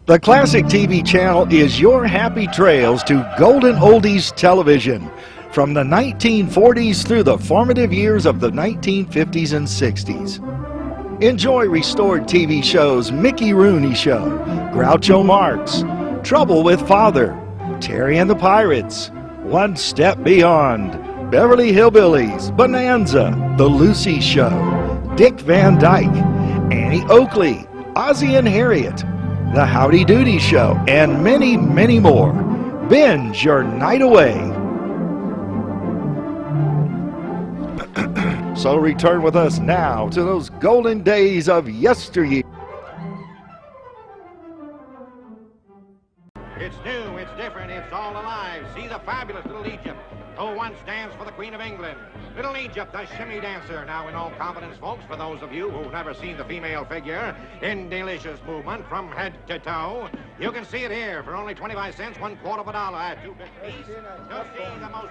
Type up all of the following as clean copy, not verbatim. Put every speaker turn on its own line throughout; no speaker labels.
The Classic TV channel is your happy trails to golden oldies television from the 1940s through the formative years of the 1950s and 60s. Enjoy restored TV shows Mickey Rooney Show, Groucho Marx, Trouble with Father, Terry and the Pirates, One Step Beyond, Beverly Hillbillies, Bonanza, The Lucy Show, Dick Van Dyke, Annie Oakley, Ozzie and Harriet, The Howdy Doody Show, and many, many more. Binge your night away. So return with us now to those golden days of yesteryear.
It's new, it's different, it's all alive. See the fabulous little Egypt, who once danced for the Queen of England. Little Egypt, the shimmy dancer. Now, in all confidence, folks, for those of you who've never seen the female figure in delicious movement from head to toe, you can see it here for only 25 cents, $1/4 of a dollar at 2 bits piece. You'll see the most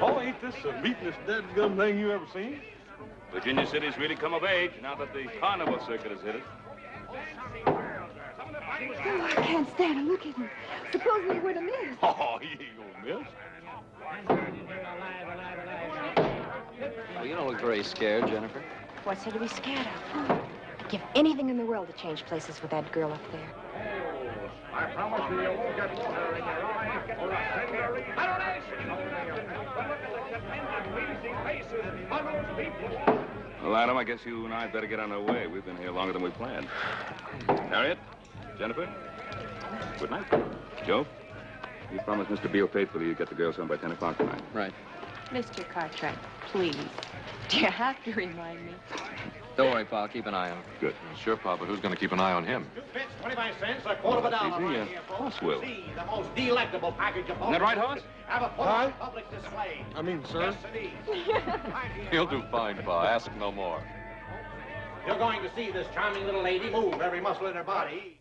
Oh, ain't this the beatin'est dead-gum thing you ever seen?
Virginia City's really come of age now that the Carnival circuit has hit it.
Oh, I can't stand it. Look at him. Suppose we were to miss.
Oh, he ain't gonna miss.
Well, you don't look very scared, Jennifer.
What's there to be scared of? I'd give anything in the world to change places with that girl up there.
I promise you won't get water in your eyes or a tender retardation.
Well, Adam, I guess you and I had better get on our way. We've been here longer than we planned. Harriet? Jennifer? Good night. Joe? You promised Mr. Beale faithfully you'd get the girls home by 10 o'clock tonight.
Right.
Mr. Cartwright, please. Do you have to remind me?
Don't worry, Pa. I'll keep an eye on him.
Good.
Sure, Pa, but who's gonna keep an eye on him?
2 bits, 25 cents, $1/4 of a dollar.
Easy,
Right here, folks.
Hoss will.
See the most delectable package of
Isn't that right, Hoss?
Have a full
Aye.
public display.
I mean, sir.
Yes, indeed. Right here,
He'll do
folks.
fine, Pa. Ask no more.
You're going to see this charming little lady move every muscle in her body.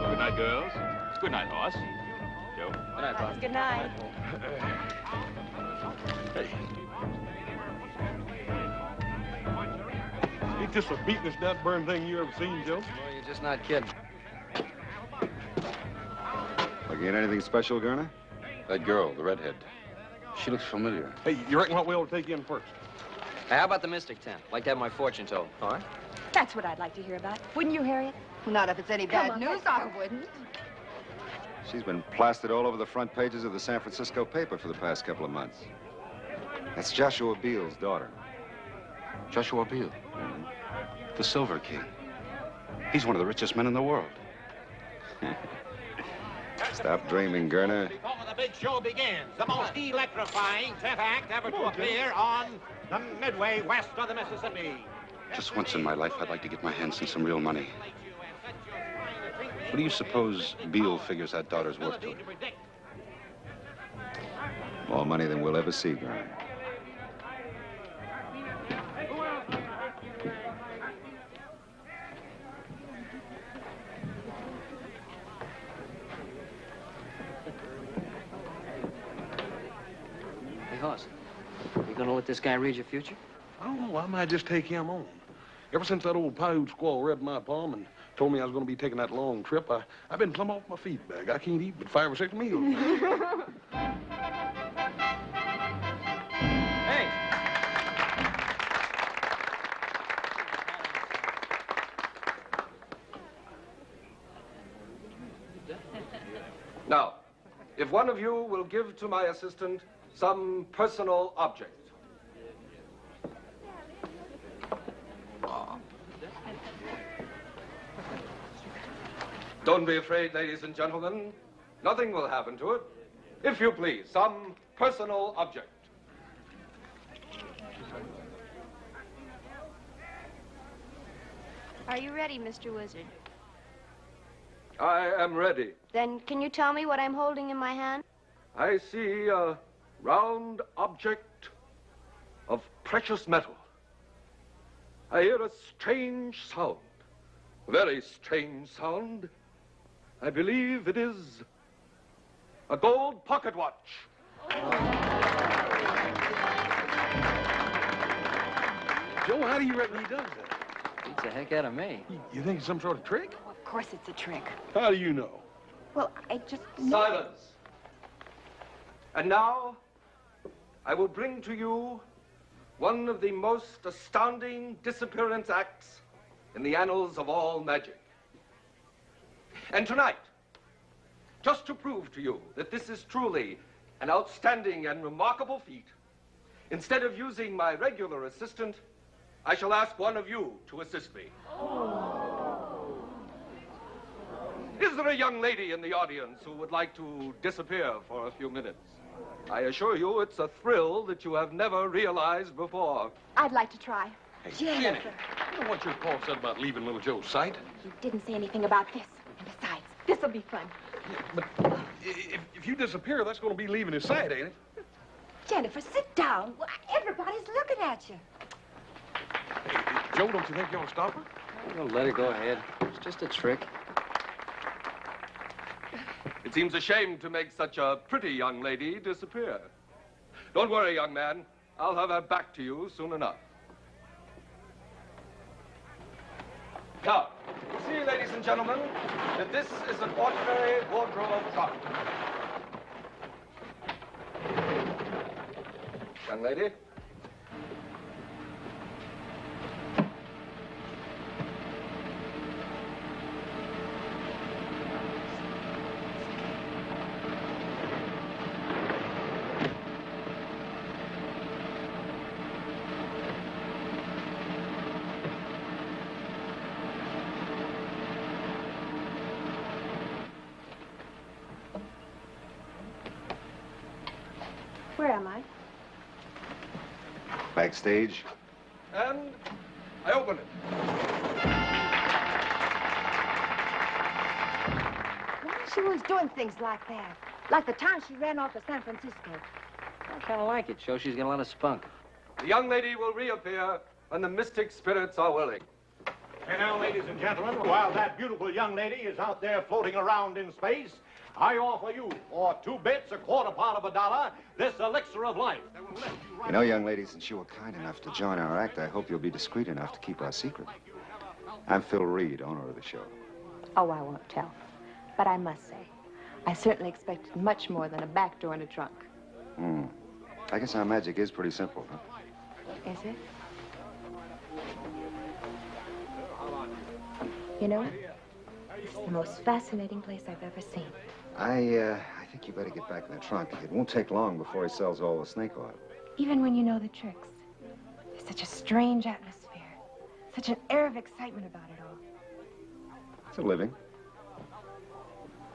Good night, girls. Good night, Hoss. Joe?
Good night, Pa.
Good night.
Ain't this the beatin'est dead-burn thing you ever seen, Joe?
Well, you're just not kidding.
Looking at anything special, Garner?
That girl, the redhead. She looks familiar.
Hey, you reckon what we ought to take in first?
Hey, how about the Mystic Tent? Like to have my fortune told. All right?
That's what I'd like to hear about. Wouldn't you, Harriet?
Not if it's any
Come
bad
on,
news,
let's
I
go.
wouldn't.
She's been plastered all over the front pages of the San Francisco paper for the past couple of months. That's Joshua Beale's daughter.
Joshua Beale. The Silver King. He's one of the richest men in the world.
Stop dreaming, Garner.
Before the big show begins, the most electrifying 10th act ever to appear on the Midway west of the Mississippi.
Just once in my life, I'd like to get my hands on some real money. What do you suppose Beale figures that daughter's worth to her?
More money than we'll ever see, Garner.
Hey, Hoss, you gonna let this guy read your future?
I don't know. I might just take him on. Ever since that old Paiute squaw read my palm and told me I was going to be taking that long trip, I've been plumb off my feed bag. I can't eat but 5 or 6 meals.
Hey!
Now, if one of you will give to my assistant some personal object.
Don't be afraid, ladies and gentlemen. Nothing will happen to it. If you please, some personal object.
Are you ready, Mr. Wizard?
I am ready.
Then can you tell me what I'm holding in my hand?
I see a round object of precious metal. I hear a strange sound, a very strange sound. I believe it is a gold pocket watch.
Joe, how do you reckon he does that?
Beats the heck out of me.
You think it's some sort of trick?
Oh, of course it's a trick.
How do you know?
Well, I just know.
Silence. And now, I will bring to you one of the most astounding disappearance acts in the annals of all magic. And tonight, just to prove to you that this is truly an outstanding and remarkable feat, instead of using my regular assistant, I shall ask one of you to assist me. Is there a young lady in the audience who would like to disappear for a few minutes? I assure you it's a thrill that you have never realized before.
I'd like to try.
Hey,
Jennifer.
You know what your pa said about leaving little Joe's sight?
He didn't say anything about this. And besides, this'll be fun.
Yeah, but if you disappear, that's going to be leaving his sight, ain't it?
Jennifer, sit down. Well, everybody's looking at you.
Hey, Joe, don't you think you ought to stop her?
Well, let her go ahead. It's just a trick.
It seems a shame to make such a pretty young lady disappear. Don't worry, young man. I'll have her back to you soon enough. Now, you see, ladies and gentlemen, that this is an ordinary wardrobe trunk. Young lady.
Where am I?
Backstage.
And I open it.
Why is she always doing things like that? Like the time she ran off to San Francisco.
I kind of like it. Shows she's got a lot of spunk.
The young lady will reappear when the mystic spirits are willing.
And now, ladies and gentlemen, while that beautiful young lady is out there floating around in space, I offer you, for 2 bits, a quarter part of a dollar, this elixir of life. That will lift you right.
You know, young lady, since you were kind enough to join our act, I hope you'll be discreet enough to keep our secret. I'm Phil Reed, owner of the show.
Oh, I won't tell. But I must say, I certainly expected much more than a back door and a trunk.
I guess our magic is pretty simple, huh?
Is it? You know, it's the most fascinating place I've ever seen.
I think you better get back in the trunk. It won't take long before he sells all the snake oil.
Even when you know the tricks, there's such a strange atmosphere, such an air of excitement about it all.
It's a living.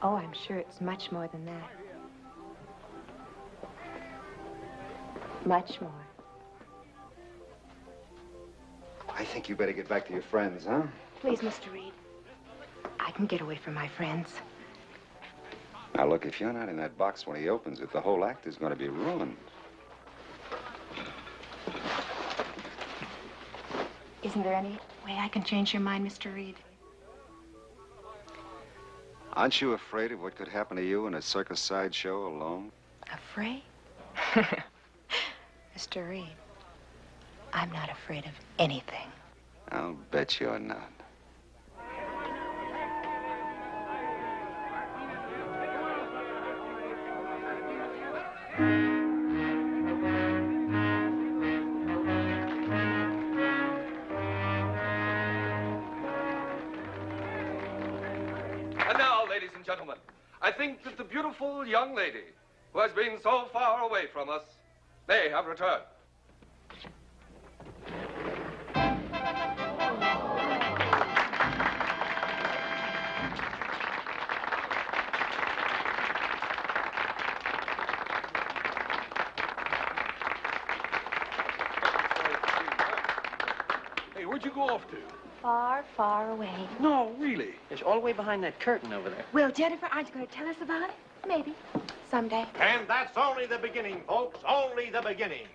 Oh, I'm sure it's much more than that. Much more.
I think you better get back to your friends, huh?
Please, Mr. Reed. I can get away from my friends.
Now, look, if you're not in that box when he opens it, the whole act is going to be ruined.
Isn't there any way I can change your mind, Mr. Reed?
Aren't you afraid of what could happen to you in a circus sideshow alone?
Afraid? Mr. Reed, I'm not afraid of anything.
I'll bet you're not.
And now, ladies and gentlemen, I think that the beautiful young lady who has been so far away from us may have returned.
Where'd you go off to?
Far, far away.
No, really.
It's all the way behind that curtain over there.
Well, Jennifer, aren't you going to tell us about it? Maybe. Someday.
And that's only the beginning, folks. Only the beginning.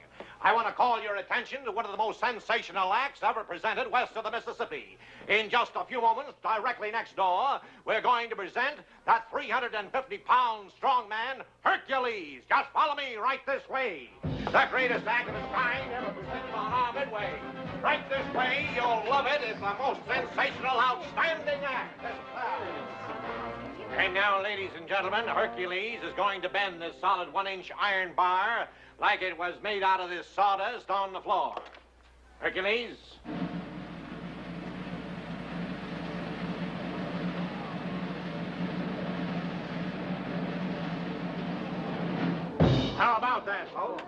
I want to call your attention to one of the most sensational acts ever presented west of the Mississippi. In just a few moments, directly next door, we're going to present that 350-pound strongman, Hercules. Just follow me right this way. The greatest act of its kind ever presented on our midway. Right this way, you'll love it. It's the most sensational, outstanding act. And now, ladies and gentlemen, Hercules is going to bend this solid 1-inch iron bar like it was made out of this sawdust on the floor. Hercules. How about that, folks?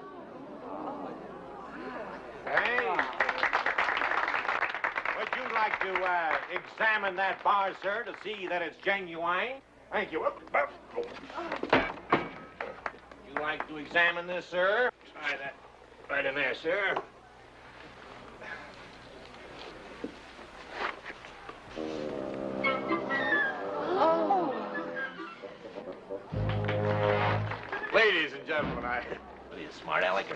Hey. Would you like to examine that bar, sir, to see that it's genuine? Thank you. You like to examine this, sir? Try that right in there, sir.
Oh.
Ladies and gentlemen, what are you, smart aleck?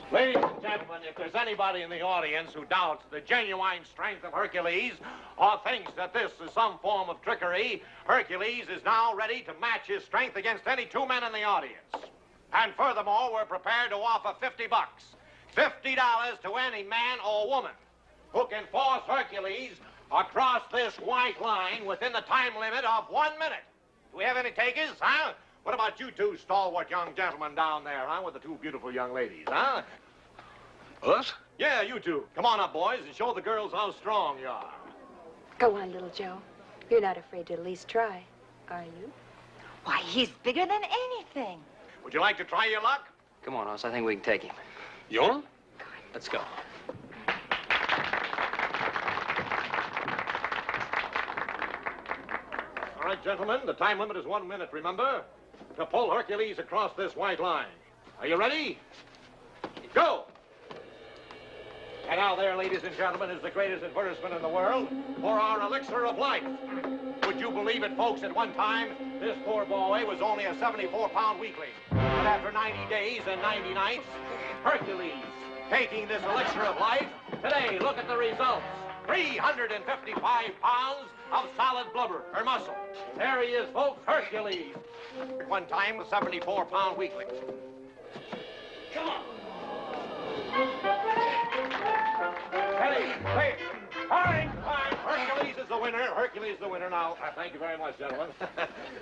Ladies and gentlemen, if there's anybody in the audience who doubts the genuine strength of Hercules or thinks that this is some form of trickery, Hercules is now ready to match his strength against any two men in the audience. And furthermore, we're prepared to offer $50. $50 to any man or woman who can force Hercules across this white line within the time limit of 1 minute. Do we have any takers, huh? What about you two stalwart young gentlemen down there, huh, with the two beautiful young ladies, huh?
Us?
Yeah, you two. Come on up, boys, and show the girls how strong you are.
Go on, little Joe. You're not afraid to at least try, are you? Why, he's bigger than anything.
Would you like to try your luck?
Come on, Hoss. I think we can take him.
You on?
Let's go.
All right, gentlemen, the time limit is 1 minute, remember? To pull Hercules across this white line. Are you ready? Go! And now there, ladies and gentlemen, is the greatest advertisement in the world for our elixir of life. Would you believe it, folks, at one time, this poor boy was only a 74-pound weakling. But after 90 days and 90 nights, Hercules, taking this elixir of life, today, look at the results. 355 pounds of solid blubber, or muscle. There he is, folks, Hercules. At one time, a 74-pound weakling. Come on. Hey, wait. All right, Hercules is the winner. Hercules is the winner now. Thank you very much, gentlemen.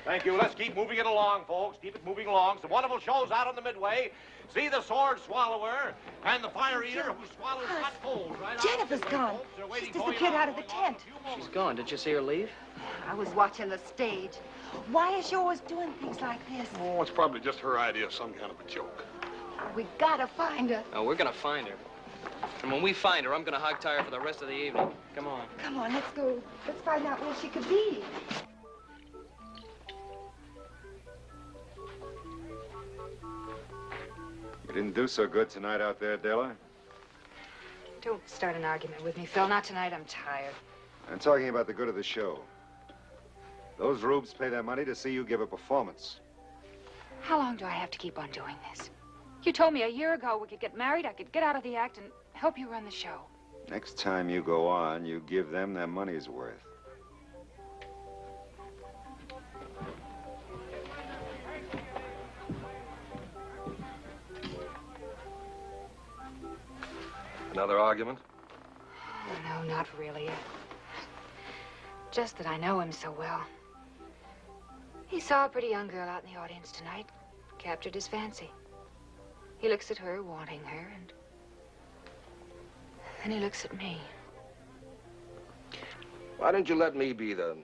Thank you. Let's keep moving it along, folks. Keep it moving along. Some wonderful shows out on the midway. See the sword swallower and the fire eater who swallows hot coals right
Jennifer's gone. She's disappeared out of the tent.
She's gone. Did you see her leave?
I was watching the stage. Why is she always doing things like this?
Oh, it's probably just her idea of some kind of a joke.
We gotta find her.
Oh, we're gonna find her. And when we find her, I'm gonna hog-tie her for the rest of the evening. Come on.
Come on, let's go. Let's find out where she could be.
You didn't do so good tonight out there, Della.
Don't start an argument with me, Phil. Not tonight. I'm tired.
I'm talking about the good of the show. Those rubes pay their money to see you give a performance.
How long do I have to keep on doing this? You told me a year ago we could get married, I could get out of the act and help you run the show.
Next time you go on, you give them their money's worth.
Another argument?
Oh, no, not really. Just that I know him so well. He saw a pretty young girl out in the audience tonight, captured his fancy. He looks at her, wanting her, and then he looks at me.
Why don't you let me be the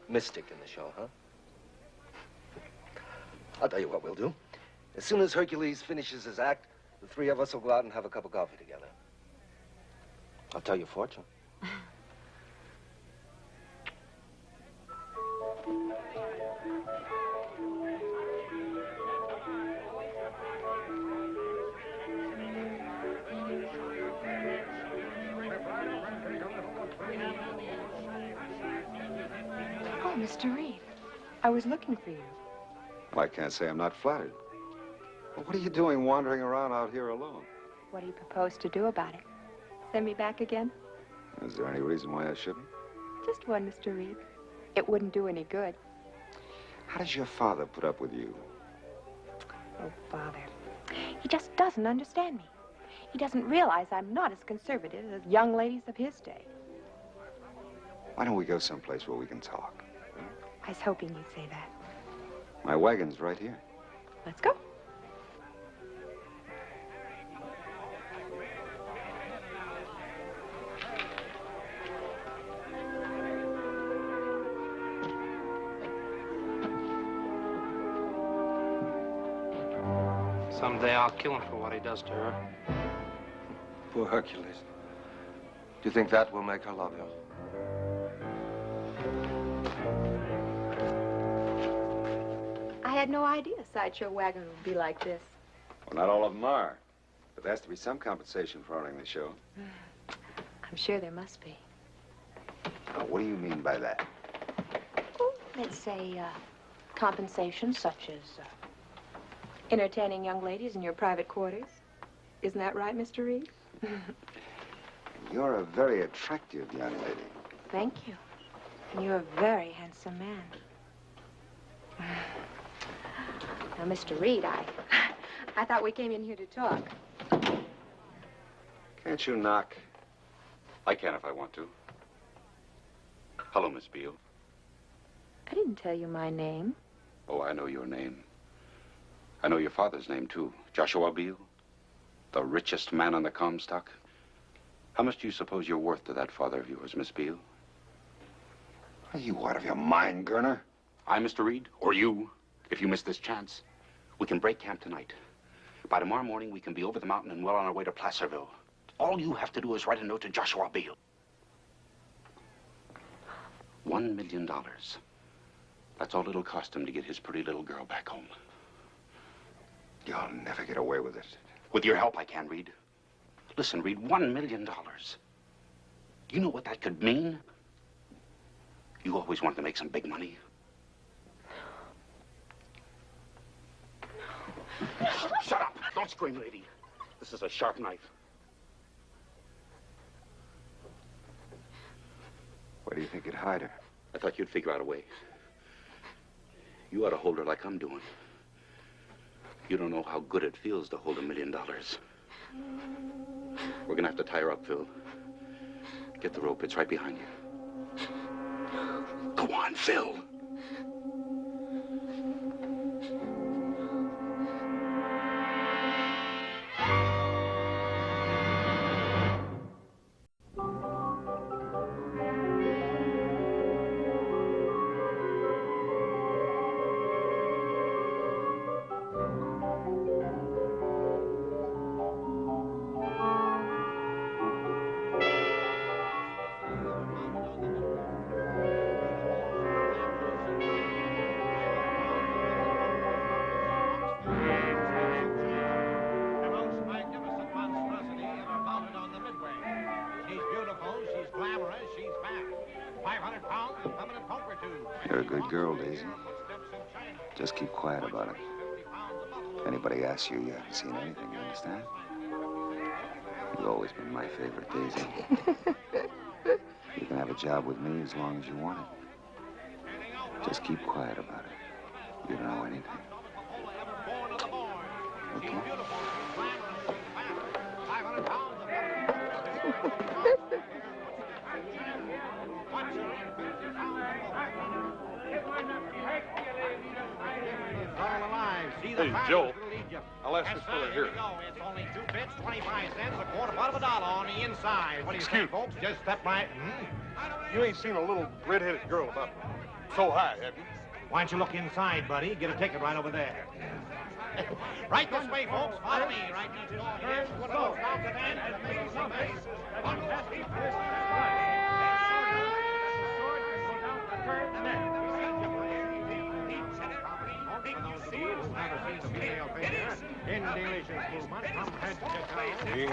mystic in the show, huh? I'll tell you what we'll do. As soon as Hercules finishes his act, the three of us will go out and have a cup of coffee together. I'll tell your fortune.
Mr. Reed, I was looking for you.
Well, I can't say I'm not flattered. Well, what are you doing wandering around out here alone?
What do you propose to do about it? Send me back again?
Is there any reason why I shouldn't?
Just one, Mr. Reed. It wouldn't do any good.
How does your father put up with you?
Oh, Father. He just doesn't understand me. He doesn't realize I'm not as conservative as young ladies of his day.
Why don't we go someplace where we can talk?
I was hoping you'd say that.
My wagon's right here.
Let's go.
Someday I'll kill him for what he does to her.
Poor Hercules. Do you think that will make her love you?
I had no idea a sideshow wagon would be like this.
Well, not all of them are. But there has to be some compensation for owning the show.
I'm sure there must be.
Now, what do you mean by that?
Oh, let's say, compensation such as, entertaining young ladies in your private quarters. Isn't that right, Mr. Reed?
You're a very attractive young lady.
Thank you. And you're a very handsome man. Now, Mr. Reed, I thought we came in here to talk.
Can't you knock?
I can if I want to. Hello, Miss Beale.
I didn't tell you my name.
Oh, I know your name. I know your father's name, too. Joshua Beale. The richest man on the Comstock. How much do you suppose you're worth to that father of yours, Miss Beale?
Are you out of your mind, Gurner?
I, Mr. Reed, or you, if you miss this chance. We can break camp tonight. By tomorrow morning, we can be over the mountain and well on our way to Placerville. All you have to do is write a note to Joshua Beale. $1 million. That's all it'll cost him to get his pretty little girl back home.
You'll never get away with it.
With your help, I can, Reed. Listen, Reed, $1 million. You know what that could mean? You always wanted to make some big money. Shut up! Don't scream, lady. This is a sharp knife.
Where do you think you'd hide her?
I thought you'd figure out a way. You ought to hold her like I'm doing. You don't know how good it feels to hold $1 million. We're gonna have to tie her up, Phil. Get the rope. It's right behind you. Go on, Phil.
You're a good girl, Daisy. Just keep quiet about it. If anybody asks you, you haven't seen anything, you understand? You've always been my favorite, Daisy. You can have a job with me as long as you want it. Just keep quiet about it. You don't know anything. Okay?
Hey, Joe, I'll ask this fella here.
It's only 2 bits, 25 cents, a quarter part of a dollar on the inside. What do you think, folks? Just step right.
You ain't seen a little red-headed girl about so high, have you?
Why don't you look inside, buddy? Get a ticket right over there. Right this way, folks. Follow me. Right this way. Stop the van and make some face.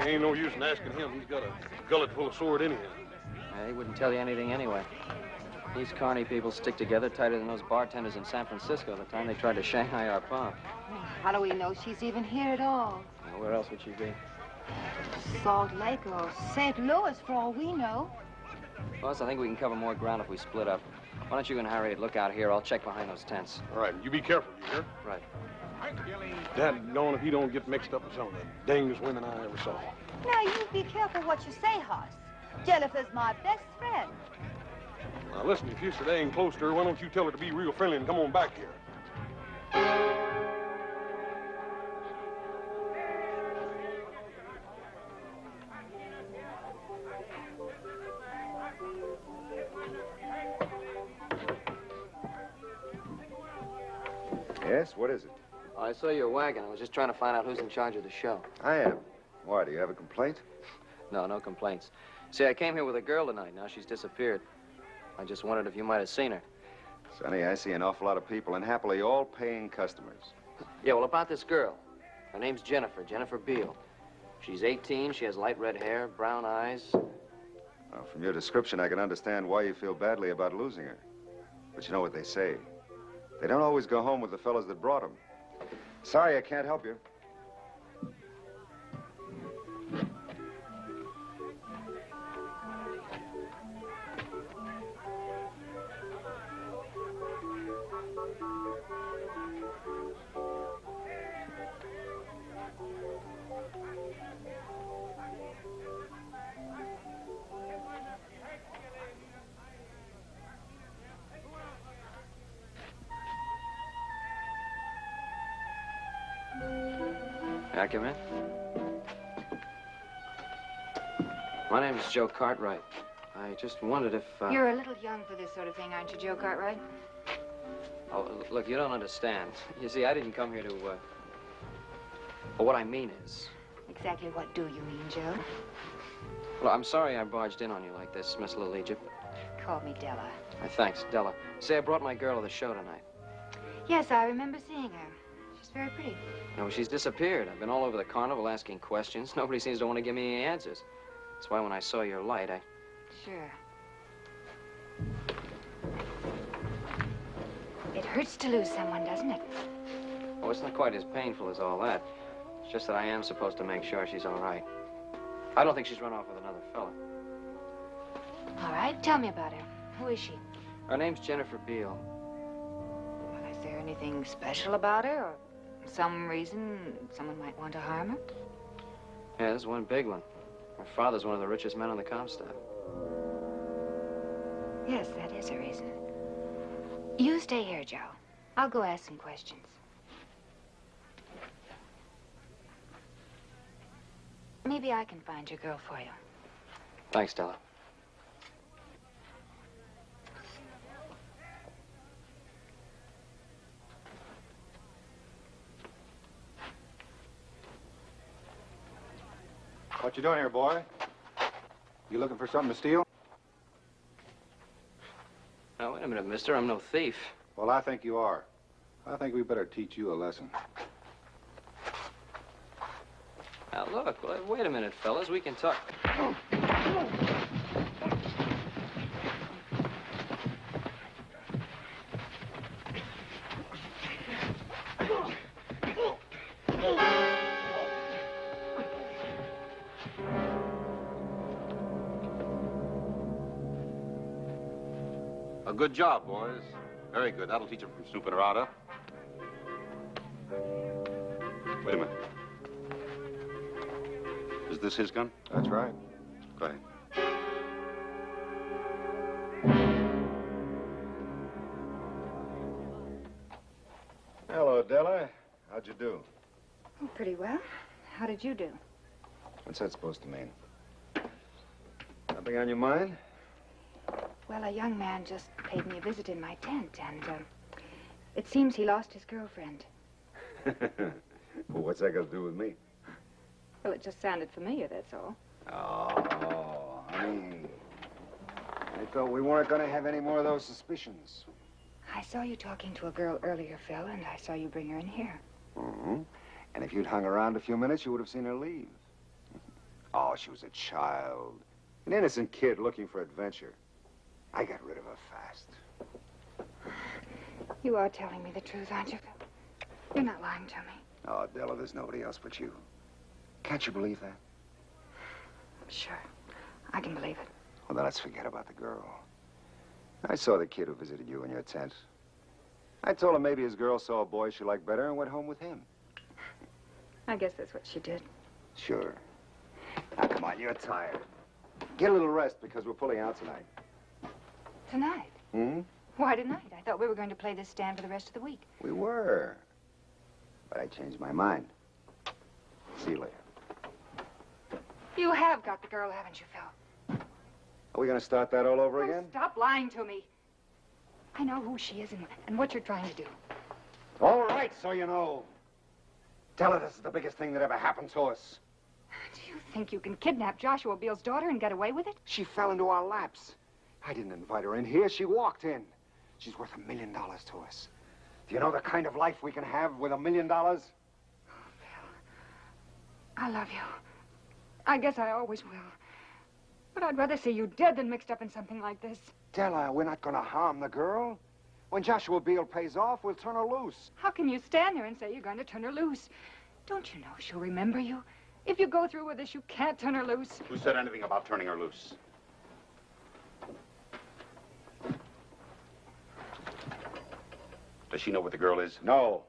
Ain't no use in asking him. He's got a gullet full of sword anyhow.
He wouldn't tell you anything anyway. These carny people stick together tighter than those bartenders in San Francisco the time they tried to Shanghai our pump.
How do we know she's even here at all?
Now, where else would she be?
Salt Lake or St. Louis, for all we know.
Boss, I think we can cover more ground if we split up. Why don't you and Harriet look out here? I'll check behind those tents.
All right, you be careful, you hear?
Right.
Dad, gone if he don't get mixed up with some of the dangest women I ever saw.
Now, you be careful what you say, Hoss. Jennifer's my best friend.
Now, listen, if you're staying close to her, why don't you tell her to be real friendly and come on back here?
Yes, what is it?
I saw your wagon. I was just trying to find out who's in charge of the show.
I am. Why, do you have a complaint?
No, no complaints. See, I came here with a girl tonight. Now she's disappeared. I just wondered if you might have seen her.
Sonny, I see an awful lot of people, and happily all paying customers.
Yeah, well, about this girl. Her name's Jennifer Beale. She's 18, she has light red hair, brown eyes.
Well, from your description, I can understand why you feel badly about losing her. But you know what they say. They don't always go home with the fellas that brought them. Sorry, I can't help you.
May I come in? My name is Joe Cartwright. I just wondered if,
You're a little young for this sort of thing, aren't you, Joe Cartwright?
Oh, look, you don't understand. You see, I didn't come here to, Well, what I mean is...
Exactly what do you mean, Joe?
Well, I'm sorry I barged in on you like this, Miss Little Egypt.
Call me Della.
Thanks, Della. Say, I brought my girl to the show tonight.
Yes, I remember seeing her. She's very pretty.
No, she's disappeared. I've been all over the carnival asking questions. Nobody seems to want to give me any answers. That's why when I saw your light, I...
Sure. It hurts to lose someone, doesn't it?
Oh, it's not quite as painful as all that. It's just that I am supposed to make sure she's all right. I don't think she's run off with another fella.
All right, tell me about her. Who is she?
Her name's Jennifer Beale.
Well, is there anything special about her, or some reason someone might want to harm her?
Yeah, there's one big one. Her father's one of the richest men on the Comstock.
Yes, that is a reason. You stay here, Joe. I'll go ask some questions. Maybe I can find your girl for you.
Thanks, Della.
What you doing here, boy? You looking for something to steal?
Now, wait a minute, mister. I'm no thief.
Well, I think you are. I think we better teach you a lesson.
Now, look, wait a minute, fellas. We can talk.
A good job, boys. Very good. That'll teach them from snooping around, huh?
Wait a minute. Is this his gun?
That's right.
Go ahead.
Hello, Della. How'd you do?
Oh, pretty well. How did you do?
What's that supposed to mean? Something on your mind?
Well, a young man just paid me a visit in my tent, and it seems he lost his girlfriend.
Well, what's that got to do with me?
Well, it just sounded familiar, that's all.
Oh, honey. I thought we weren't going to have any more of those suspicions.
I saw you talking to a girl earlier, Phil, and I saw you bring her in here.
Mm-hmm. And if you'd hung around a few minutes, you would have seen her leave. Oh, she was a child. An innocent kid looking for adventure. I got rid of her fast.
You are telling me the truth, aren't you? You're not lying to me.
Oh, Della, there's nobody else but you. Can't you believe that?
Sure. I can believe it.
Well, then let's forget about the girl. I saw the kid who visited you in your tent. I told him maybe his girl saw a boy she liked better and went home with him.
I guess that's what she did.
Sure. Now, come on, you're tired. Get a little rest because we're pulling out tonight.
Tonight?
Hmm?
Why tonight? I thought we were going to play this stand for the rest of the week.
We were. But I changed my mind. See you later.
You have got the girl, haven't you, Phil?
Are we going to start that all over again?
Stop lying to me. I know who she is and what you're trying to do.
All right, so you know. Tell her this is the biggest thing that ever happened to us.
Do you think you can kidnap Joshua Beale's daughter and get away with it?
She fell into our laps. I didn't invite her in here. She walked in. She's worth $1 million to us. Do you know the kind of life we can have with $1 million?
Oh, Phil, I love you. I guess I always will. But I'd rather see you dead than mixed up in something like this.
Della, we're not going to harm the girl. When Joshua Beale pays off, we'll turn her loose.
How can you stand there and say you're going to turn her loose? Don't you know she'll remember you? If you go through with this, you can't turn her loose.
Who said anything about turning her loose? Does she know what the girl is?
No.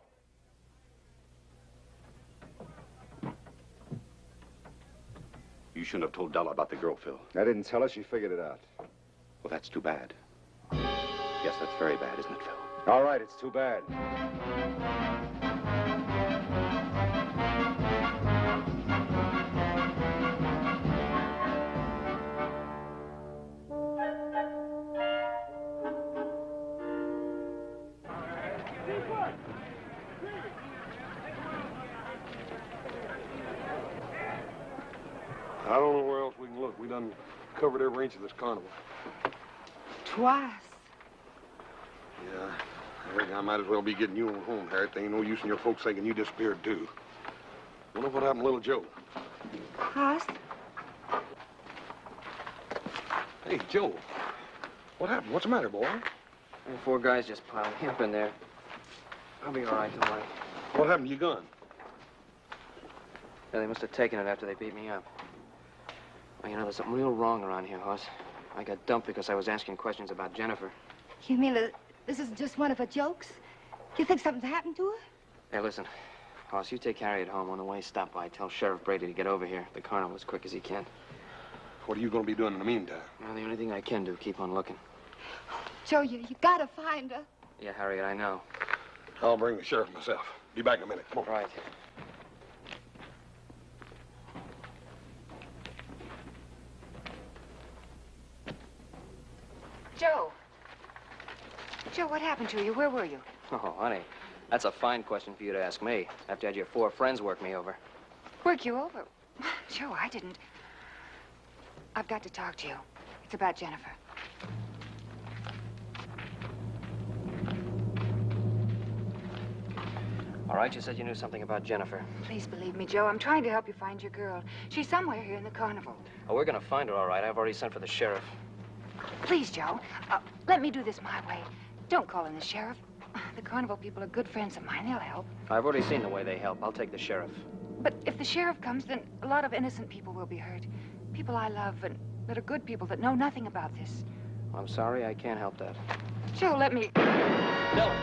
You shouldn't have told Della about the girl, Phil.
I didn't tell her. She figured it out.
Well, that's too bad. Yes, that's very bad, isn't it, Phil?
All right, it's too bad.
I don't know where else we can look. We done covered every inch of this carnival.
Twice.
Yeah, I reckon I might as well be getting you on home, Harriet. There ain't no use in your folks thinking you disappeared, too. Wonder what happened to little Joe.
Hoss?
Hey, Joe. What happened? What's the matter, boy?
Well, 4 guys just piled me up in there. I'll be all right tonight.
What happened to your gun?
Yeah, they must have taken it after they beat me up. Well, you know, there's something real wrong around here, Hoss. I got dumped because I was asking questions about Jennifer.
You mean that this is just one of her jokes? You think something's happened to her?
Hey, listen. Hoss, you take Harriet home. On the way, stop by. Tell Sheriff Brady to get over here. The carnival as quick as he can.
What are you going to be doing in the meantime?
Well, the only thing I can do, keep on looking.
Joe, you gotta find her.
Yeah, Harriet, I know.
I'll bring the sheriff myself. Be back in a minute. Come on.
Right.
Joe. Joe, what happened to you? Where were you?
Oh, honey, that's a fine question for you to ask me, after you had your 4 friends work me over.
Work you over? Joe, I didn't. I've got to talk to you. It's about Jennifer.
All right, you said you knew something about Jennifer.
Please believe me, Joe. I'm trying to help you find your girl. She's somewhere here in the carnival.
Oh, we're gonna find her, all right. I've already sent for the sheriff.
Please, Joe. Let me do this my way. Don't call in the sheriff. The carnival people are good friends of mine. They'll help.
I've already seen the way they help. I'll take the sheriff.
But if the sheriff comes, then a lot of innocent people will be hurt. People I love and that are good people that know nothing about this.
I'm sorry, I can't help that.
Joe, let me...
Della!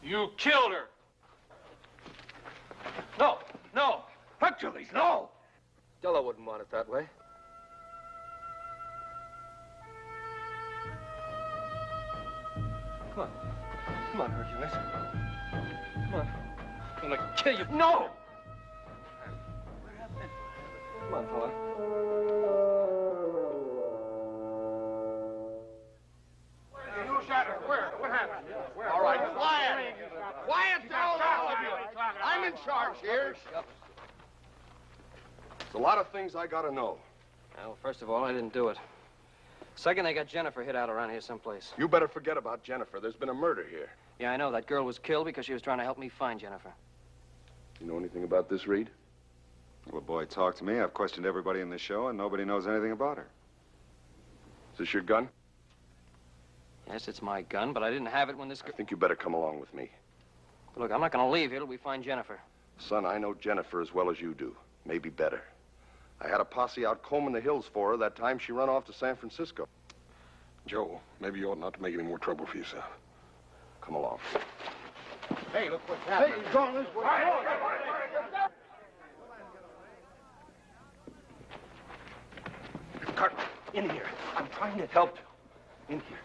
You killed her. No, no. Hercules, no.
Della wouldn't want it that way.
Come on. Come on, Hercules. Come on. I'm gonna kill you. No! Come on, fella.
Where? What happened? All right, quiet. Quiet down, all of you. I'm in charge here. There's a lot of things I gotta know.
Well, first of all, I didn't do it. Second, they got Jennifer hid out around here someplace.
You better forget about Jennifer. There's been a murder here.
Yeah, I know. That girl was killed because she was trying to help me find Jennifer.
You know anything about this, Reed?
Well, boy, talk to me. I've questioned everybody in this show, and nobody knows anything about her.
Is this your gun?
Yes, it's my gun, but I didn't have it when this...
I think you better come along with me.
But look, I'm not going to leave here till we find Jennifer.
Son, I know Jennifer as well as you do. Maybe better. I had a posse out combing the hills for her that time she run off to San Francisco. Joe, maybe you ought not to make any more trouble for yourself. Come along.
Hey, look what's happening. Hey, he's going this way.
Cartwright, in here. I'm trying to help you. In here.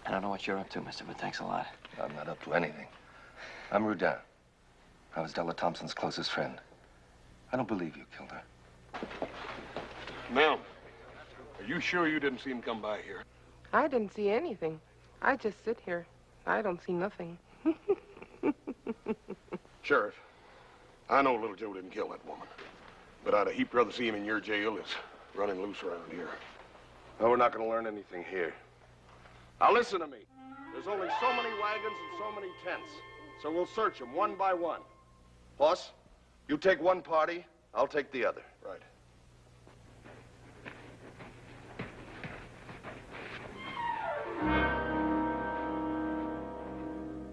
I don't know what you're up to, mister, but thanks a lot.
I'm not up to anything. I'm Rudin. I was Della Thompson's closest friend. I don't believe you killed her.
Ma'am, are you sure you didn't see him come by here?
I didn't see anything. I just sit here. I don't see nothing.
Sheriff, I know little Joe didn't kill that woman. But I'd a heap rather see him in your jail as running loose around here. No, we're not going to learn anything here. Now listen to me. There's only so many wagons and so many tents. So we'll search them one by one. Boss, you take one party, I'll take the other. Right.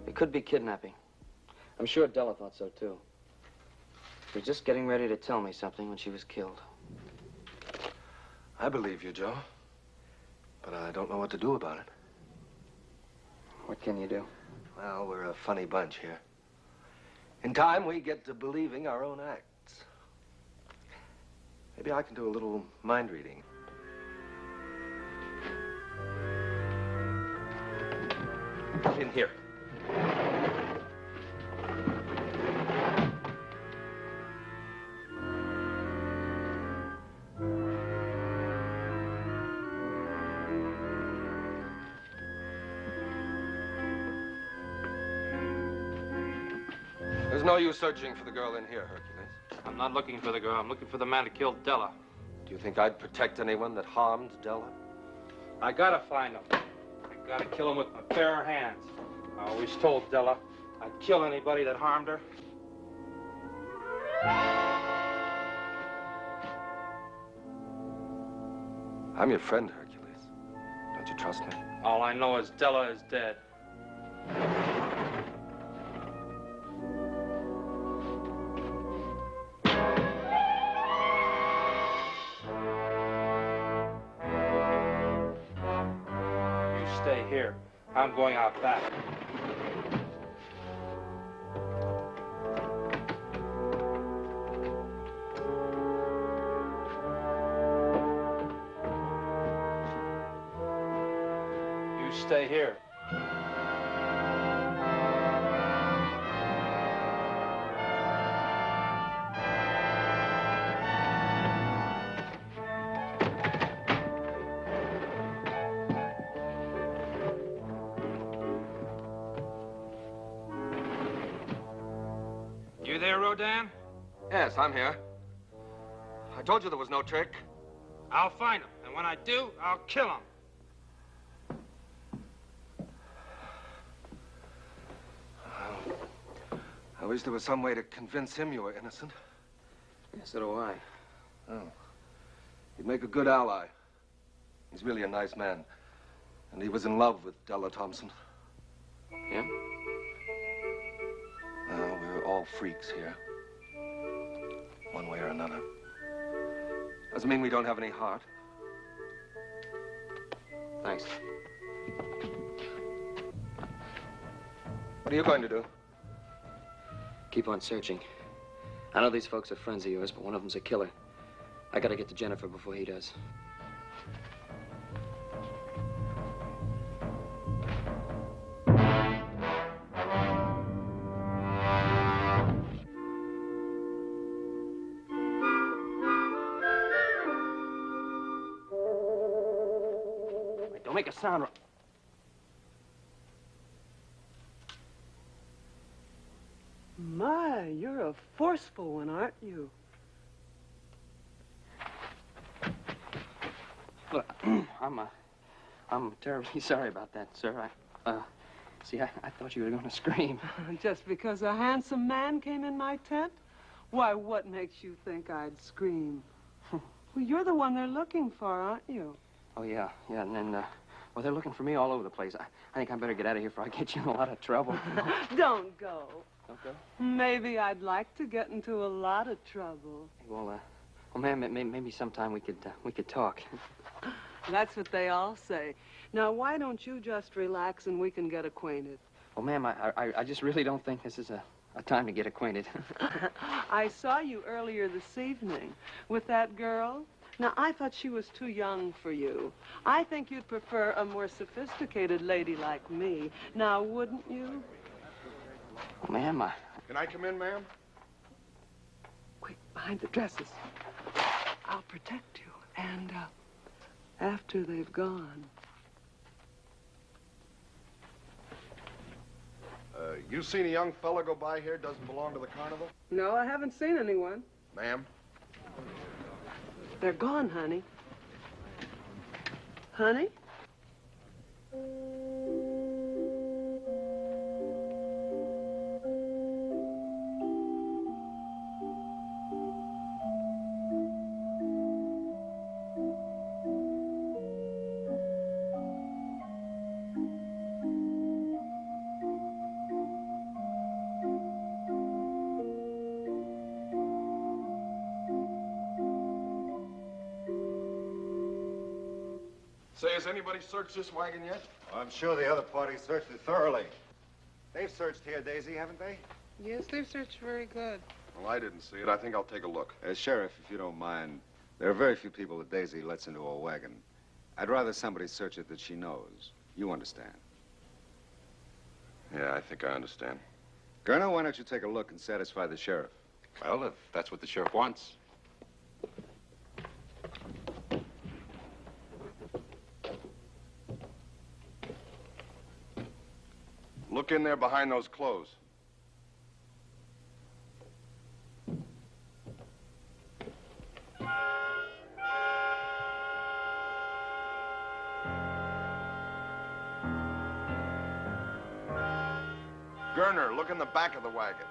It could be kidnapping. I'm sure Della thought so, too. She was just getting ready to tell me something when she was killed.
I believe you, Joe. But I don't know what to do about it.
What can you do?
Well, we're a funny bunch here. In time, we get to believing our own acts. Maybe I can do a little mind reading. In here. There's no use searching for the girl in here, Hercules.
I'm not looking for the girl. I'm looking for the man who killed Della.
Do you think I'd protect anyone that harmed Della?
I gotta find him. I gotta kill him with my bare hands. I always told Della I'd kill anybody that harmed her.
I'm your friend, Hercules. Don't you trust me?
All I know is Della is dead. Stay here. I'm going out back. You stay here. You there, Rodin?
Yes, I'm here. I told you there was no trick.
I'll find him, and when I do, I'll kill him.
I wish there was some way to convince him you were innocent.
Yeah, so do I.
Oh. He'd make a good ally. He's really a nice man. And he was in love with Della Thompson.
Yeah?
Well, we're all freaks here. One way or another. Doesn't mean we don't have any heart.
Thanks.
What are you going to do?
Keep on searching. I know these folks are friends of yours, but one of them's a killer. I gotta get to Jennifer before he does. Wait, don't make a sound.
My, you're a forceful one, aren't you?
Look, I'm terribly sorry about that, sir. See, I thought you were going to scream.
Just because a handsome man came in my tent? Why, what makes you think I'd scream? Well, you're the one they're looking for, aren't you?
Oh, yeah, and then, well, they're looking for me all over the place. I think I better get out of here before I get you in a lot of trouble.
Don't go.
Don't go?
Maybe I'd like to get into a lot of trouble.
Well, ma'am, maybe sometime we could talk.
That's what they all say. Now, why don't you just relax and we can get acquainted?
Well, ma'am, I just really don't think this is a time to get acquainted.
I saw you earlier this evening with that girl. Now, I thought she was too young for you. I think you'd prefer a more sophisticated lady like me. Now, wouldn't you?
Well, ma'am,
Can I come in, ma'am?
Quick, behind the dresses. I'll protect you. And, after they've gone.
You seen a young fella go by here, doesn't belong to the carnival?
No, I haven't seen anyone.
Ma'am?
They're gone, honey. Honey?
Say, has anybody searched this wagon yet?
I'm sure the other party searched it thoroughly. They've searched here, Daisy, haven't they?
Yes, they've searched very good.
Well, I didn't see it. I think I'll take a look.
Sheriff, if you don't mind, there are very few people that Daisy lets into a wagon. I'd rather somebody search it that she knows. You understand?
Yeah, I think I understand.
Colonel, why don't you take a look and satisfy the sheriff?
Well, if that's what the sheriff wants.
Look in there behind those clothes. Gurner, look in the back of the wagon.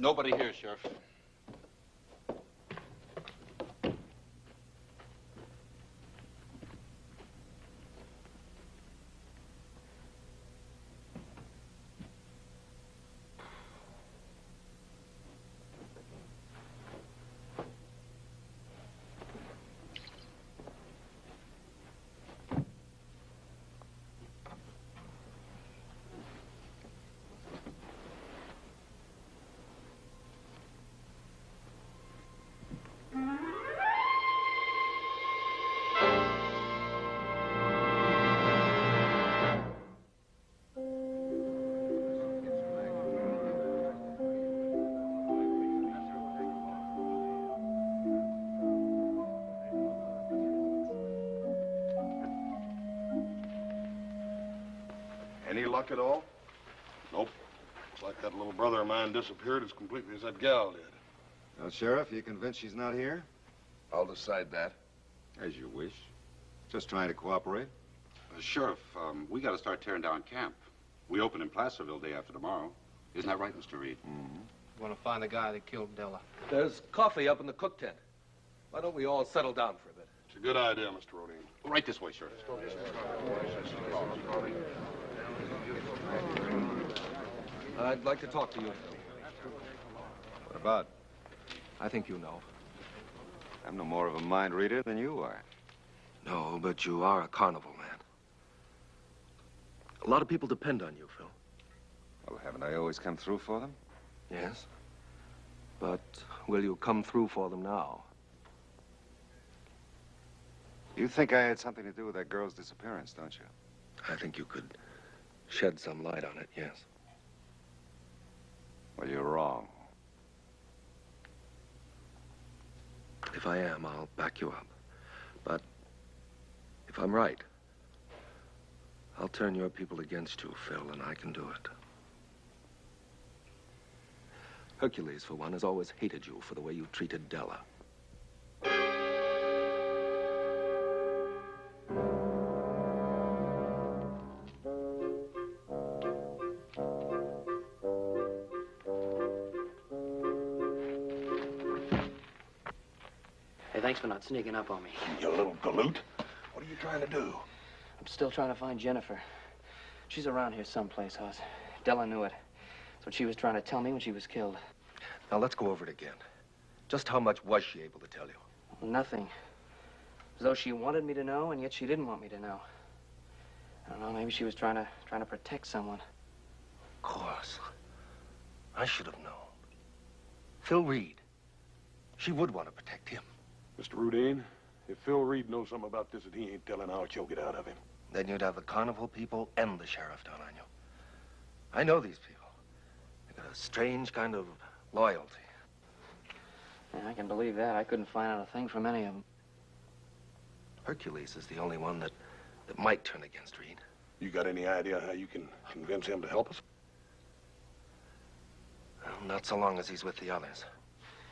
Nobody here, Sheriff. Any luck at all? Nope. Looks like that little brother of mine disappeared as completely as that gal did.
Well, Sheriff, you convinced she's not here?
I'll decide that.
As you wish. Just trying to cooperate.
Sheriff, we got to start tearing down camp. We open in Placerville day after tomorrow. Isn't that right, Mr. Reed?
Mm-hmm.
We want to find the guy that killed Della. There's coffee up in the cook tent. Why don't we all settle down for a bit?
It's a good idea, Mr. Rodine.
Right this way, Sheriff.
I'd like to talk to you.
What about?
I think you know.
I'm no more of a mind reader than you are.
No, but you are a carnival man. A lot of people depend on you, Phil.
Well, haven't I always come through for them?
Yes. But will you come through for them now?
You think I had something to do with that girl's disappearance, don't you?
I think you could shed some light on it, yes.
Well, you're wrong.
If I am, I'll back you up. But if I'm right, I'll turn your people against you, Phil, and I can do it. Hercules, for one, has always hated you for the way you treated Della.
Hey, thanks for not sneaking up on me.
You little galoot. What are you trying to do?
I'm still trying to find Jennifer. She's around here someplace, Hoss. Della knew it. That's what she was trying to tell me when she was killed.
Now, let's go over it again. Just how much was she able to tell you?
Nothing. As though she wanted me to know, and yet she didn't want me to know. I don't know, maybe she was trying to protect someone.
Of course. I should have known. Phil Reed. She would want to protect him.
Mr. Rudine, if Phil Reed knows something about this and he ain't telling, I'll choke it out of him.
Then you'd have the Carnival people and the sheriff down on you. I know these people. They got a strange kind of loyalty.
Yeah, I can believe that. I couldn't find out a thing from any of them.
Hercules is the only one that might turn against Reed.
You got any idea how you can convince him to help us?
Well, not so long as he's with the others.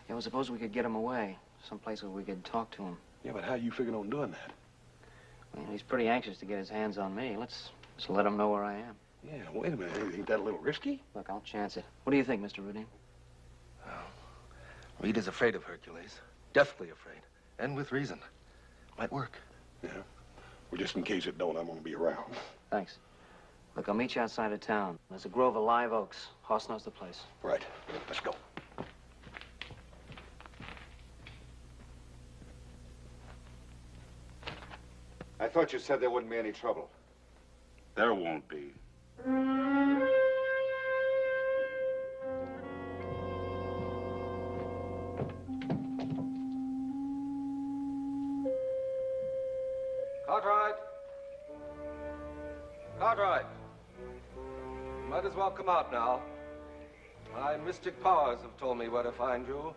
Yeah, well, suppose we could get him away. Someplace where we could talk to him.
Yeah, but how you figuring on doing that?
Well, he's pretty anxious to get his hands on me. Let's let him know where I am.
Yeah, wait a minute. Ain't that a little risky?
Look, I'll chance it. What do you think, Mr. Rudine?
Well, Reed is afraid of Hercules. Deathly afraid. And with reason. Might work.
Yeah. Well, just in case it don't, I'm gonna be around.
Thanks. Look, I'll meet you outside of town. There's a grove of live oaks. Hoss knows the place.
Right. Let's go.
I thought you said there wouldn't be any trouble.
There won't be.
Cartwright! Cartwright! Might as well come out now. My mystic powers have told me where to find you,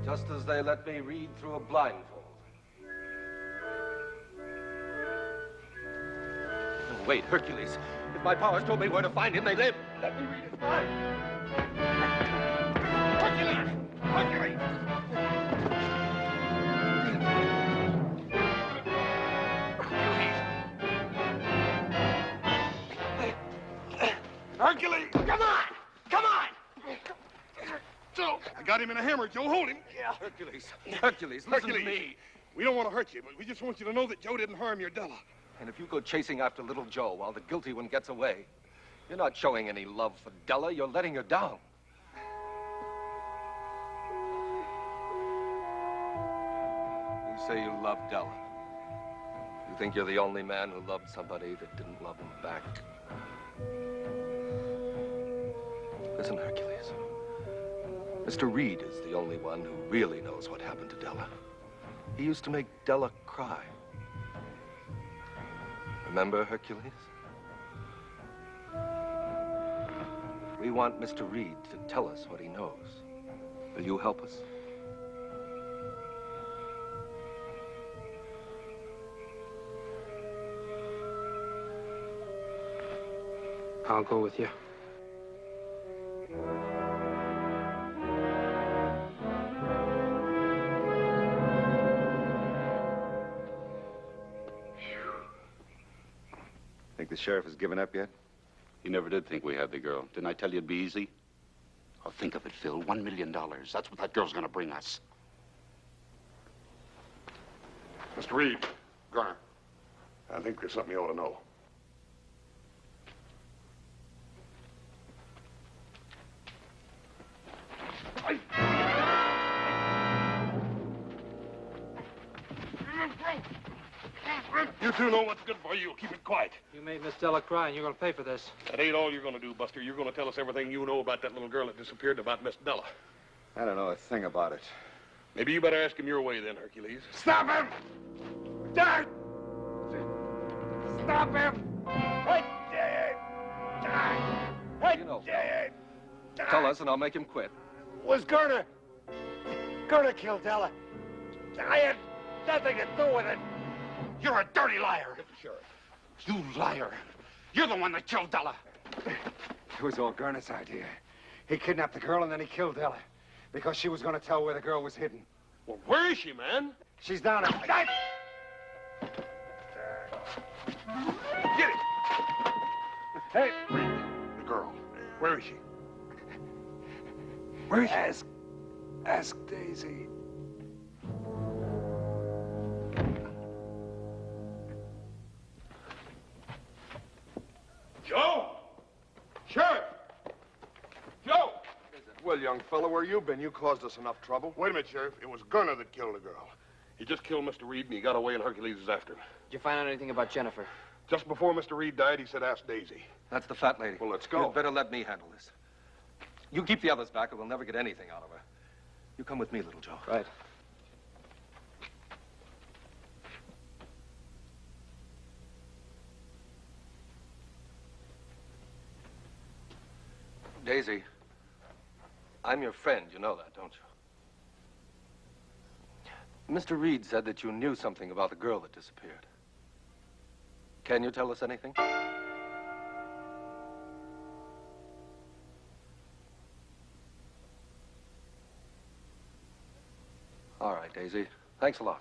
just as they let me read through a blindfold. No, wait, Hercules. If my powers told me where to find him, they live. Let me read his mind. Hercules! Hercules!
Hercules! Come on! Come on! Joe, I got him in a hammer. Joe, hold him.
Yeah. Hercules. Hercules, listen to me.
We don't want to hurt you, but we just want you to know that Joe didn't harm your Della.
And if you go chasing after little Joe while the guilty one gets away, you're not showing any love for Della. You're letting her down. You say you love Della. You think you're the only man who loved somebody that didn't love him back. Listen, Hercules. Mr. Reed is the only one who really knows what happened to Della. He used to make Della cry. Remember, Hercules? We want Mr. Reed to tell us what he knows. Will you help us?
I'll go with you.
Think the sheriff has given up yet?
You never did think we had the girl. Didn't I tell you it'd be easy? Oh, think of it, Phil. $1 million. That's what that girl's gonna bring us.
Mr. Reed, Garner, I think there's something you ought to know. You two know what's good for you. Keep it quiet.
You made Miss Della cry, and you're going to pay for this.
That ain't all you're going to do, Buster. You're going to tell us everything you know about that little girl that disappeared and about Miss Della.
I don't know a thing about it.
Maybe you better ask him your way then, Hercules. Stop him! Dad! Stop him!
You know, Phil. Tell us, and I'll make him quit.
Was Garner killed Della. I had nothing to do with it.
You're a dirty liar.
Sheriff. You liar.
You're the one that killed Della.
It was all Gurney's idea. He kidnapped the girl and then he killed Della because she was going to tell where the girl was hidden.
Well, where is she, man?
She's down at...
Get it! Hey, Reed, the girl. Where is she? Where is she?
Ask Daisy.
Joe! Sheriff! Joe! Well, young fella, where you been? You caused us enough trouble. Wait a minute, Sheriff. It was Gunner that killed the girl. He just killed Mr. Reed, and he got away, and Hercules is after him.
Did you find out anything about Jennifer?
Just before Mr. Reed died, he said, ask Daisy.
That's the fat lady.
Well, let's go.
You'd better let me handle this. You keep the others back, or we'll never get anything out of her. You come with me, little Joe.
Right.
Daisy, I'm your friend. You know that, don't you? Mr. Reed said that you knew something about the girl that disappeared. Can you tell us anything? All right, Daisy. Thanks a lot.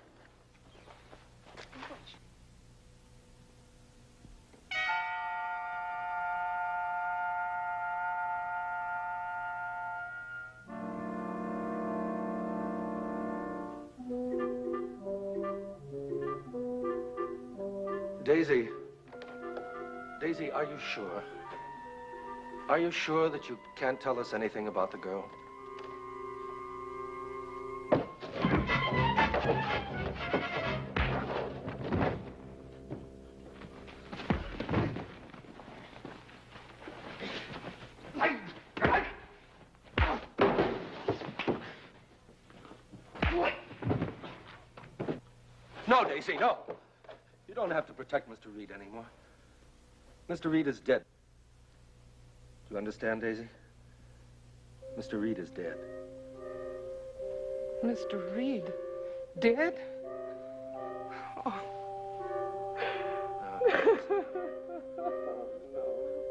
Daisy. Daisy, are you sure? Are you sure that you can't tell us anything about the girl? No, Daisy, no. You don't have to protect Mr. Reed anymore. Mr. Reed is dead. Do you understand, Daisy? Mr. Reed is dead.
Mr. Reed? Dead? Oh.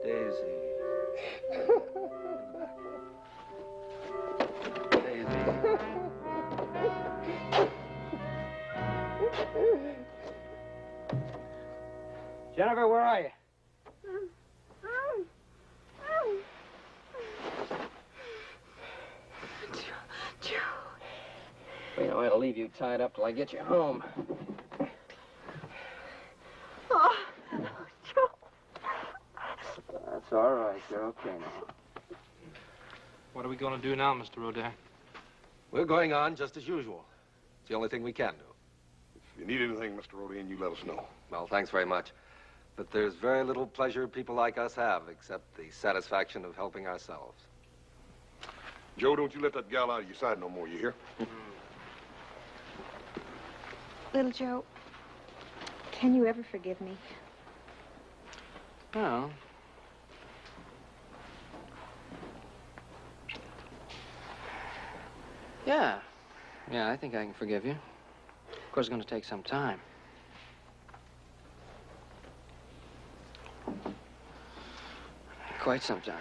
Daisy.
Jennifer, where are you?
Joe.
Wait, I'll leave you tied up till I get you home.
Oh, Joe.
That's all right. You're okay now.
What are we going to do now, Mr. Rodin?
We're going on just as usual. It's the only thing we can do.
If you need anything, Mr. Rodin, you let us know.
Well, thanks very much. But there's very little pleasure people like us have, except the satisfaction of helping ourselves.
Joe, don't you let that gal out of your sight no more, you hear?
Little Joe, can you ever forgive me?
Well... Yeah. Yeah, I think I can forgive you. Of course, it's going to take some time. Quite some time.